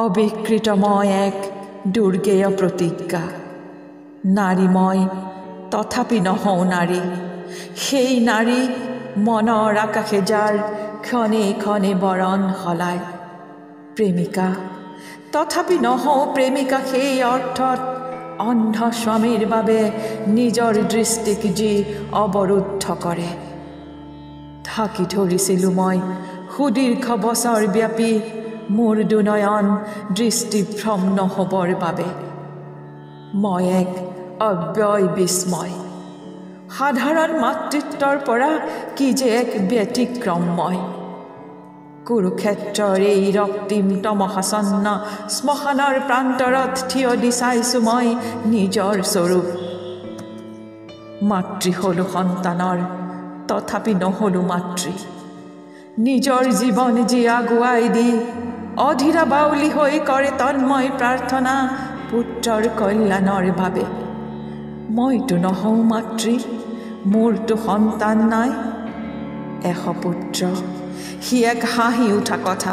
অবিকৃতময় এক দুৰ্গেয় প্ৰতিজ্ঞা। নাৰী মই তথাপি নহওঁ নাৰী, সেই নাৰী মনৰ আকাশে যাৰ ক্ষণে ক্ষণে বৰণ সলায়। প্ৰেমিকা তথাপি নহওঁ প্ৰেমিকা, সেই অৰ্থত অন্ধ স্বামীৰ বাবে নিজৰ দৃষ্টিক যি অৱৰুদ্ধ কৰে। ঢাকি ধৰিছিলোঁ মই সুদীৰ্ঘ বছৰ ব্যাপী মোৰ দুনয়ন দৃষ্টিভ্ৰম নহ'বৰ বাবে। মই এক অব্যয় বিস্ময়, সাধাৰণ মাতৃত্বৰ পৰা কি যে এক ব্যতিক্ৰম মই। কুৰুক্ষেত্ৰৰ এই ৰক্তিম তমসাচ্ছন্ন শ্মশানৰ প্ৰান্তৰত থিয় দি চাইছোঁ মই নিজৰ স্বৰূপ। মাতৃ হ'লোঁ সন্তানৰ, তথাপি নহ'লোঁ মাতৃ। নিজৰ জীৱন যি আগুৱাই দি অধীৰা বাউলী হৈ কৰে তন্ময় প্ৰাৰ্থনা পুত্ৰৰ কল্যাণৰ বাবে। মইতো নহওঁ মাতৃ, মোৰতো সন্তান নাই। এশ পুত্ৰ সি এক হাঁহি উঠা কথা,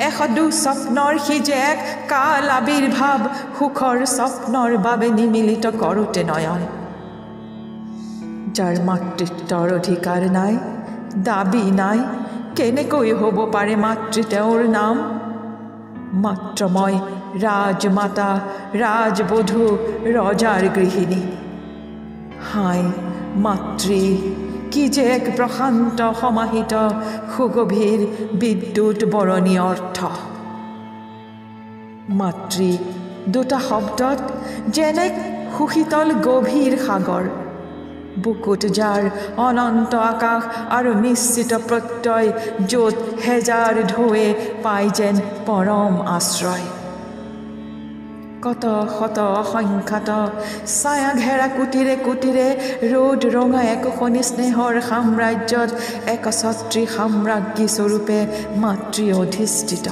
এশ দুঃস্বপ্নৰ সি যে এক কাল আবিৰ্ভাৱ, সুখৰ স্বপ্নৰ বাবে নিমিলিত কৰোঁতে নয়ন। যাৰ মাতৃত্বৰ অধিকাৰ নাই, দাবী নাই, কেনেকৈ হ'ব পাৰে মাতৃ তেওঁৰ নাম? মাত্ৰ মই ৰাজমাতা, ৰাজবধূ, ৰজাৰ গৃহিণী। হায় মাতৃ, কি যে এক প্ৰশান্ত সমাহিত সুগভীৰ বিদ্যুৎ বৰণী অৰ্থ। মাতৃ দুটা শব্দত যেনে সুশীতল গভীৰ সাগৰ, বুকুত যাৰ অনন্ত আকাশ আৰু নিশ্চিত প্ৰত্যয়, য'ত হেজাৰ ঢৌৱে পাই যেন পৰম আশ্ৰয়। কত শত অসংখ্যাত ছায়া ঘেৰা কুটিৰে কুটিৰে ৰ'দ ৰঙা একোখনি স্নেহৰ সাম্ৰাজ্যত একছত্ৰী সাম্ৰাজ্ঞী স্বৰূপে মাতৃ অধিষ্ঠিত।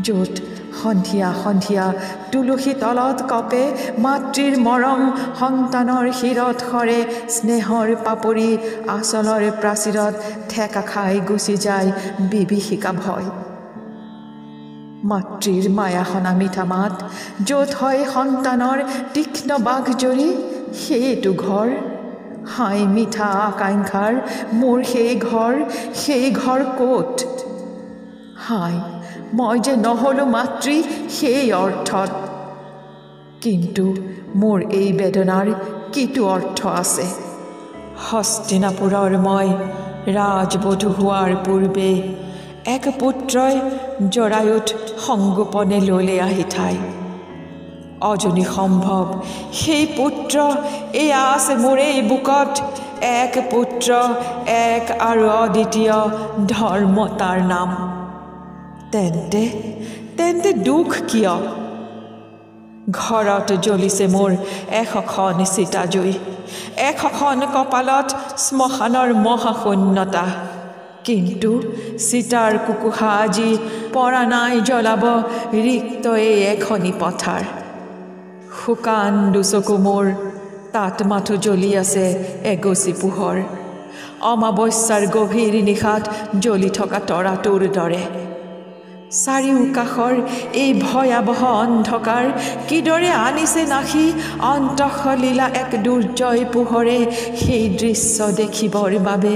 য'ত সন্ধিয়া সন্ধিয়া তুলসী তলত কপে মাতৃৰ মৰম, সন্তানৰ শিৰত সৰে স্নেহৰ পাপৰি, আচলৰ প্ৰাচীৰত ঠেকা খাই গুচি যায় বিভীষিকা ভয়। মাতৃৰ মায়াসনা মিঠা মাত, য'ত হয় সন্তানৰ তীক্ষ্ণ বাঘজৰী, সেইটো ঘৰ। হাই মিঠা আকাংক্ষাৰ মোৰ সেই ঘৰ ক'ত? হাই মই যে নহ'লোঁ মাতৃ সেই অৰ্থত। কিন্তু মোৰ এই বেদনাৰ কিটো অৰ্থ আছে? হস্তিনাপুৰৰ মই ৰাজবধূ হোৱাৰ পূৰ্বে এক পুত্ৰই জৰায়ুত সংগোপনে ল'লে আহি ঠাই। অজনী সম্ভৱ সেই পুত্ৰ এয়া আছে মোৰ এই বুকত, এক পুত্ৰ, এক আৰু অদ্বিতীয় ধৰ্ম তাৰ নাম। তেন্তে তেন্তে দুখ কিয়? ঘৰত জ্বলিছে মোৰ এশখন চিতা জুই, এশখন কপালত শ্মশানৰ মহাশূন্যতা। কিন্তু চিতাৰ কুকুহা আজি পৰা নাই জ্বলাব ৰিক্ত এই এখনি পথাৰ। শুকান দুচকু মোৰ, তাত মাথো জ্বলি আছে এগচি পোহৰ, অমাৱস্যাৰ গভীৰ নিশাত জ্বলি থকা তৰাটোৰ দৰে। চাৰিওকাষৰ এই ভয়াৱহ অন্ধকাৰ কিদৰে আনিছে নাশি অন্তঃলীলা এক দুৰ্জয় পোহৰে সেই দৃশ্য দেখিবৰ বাবে।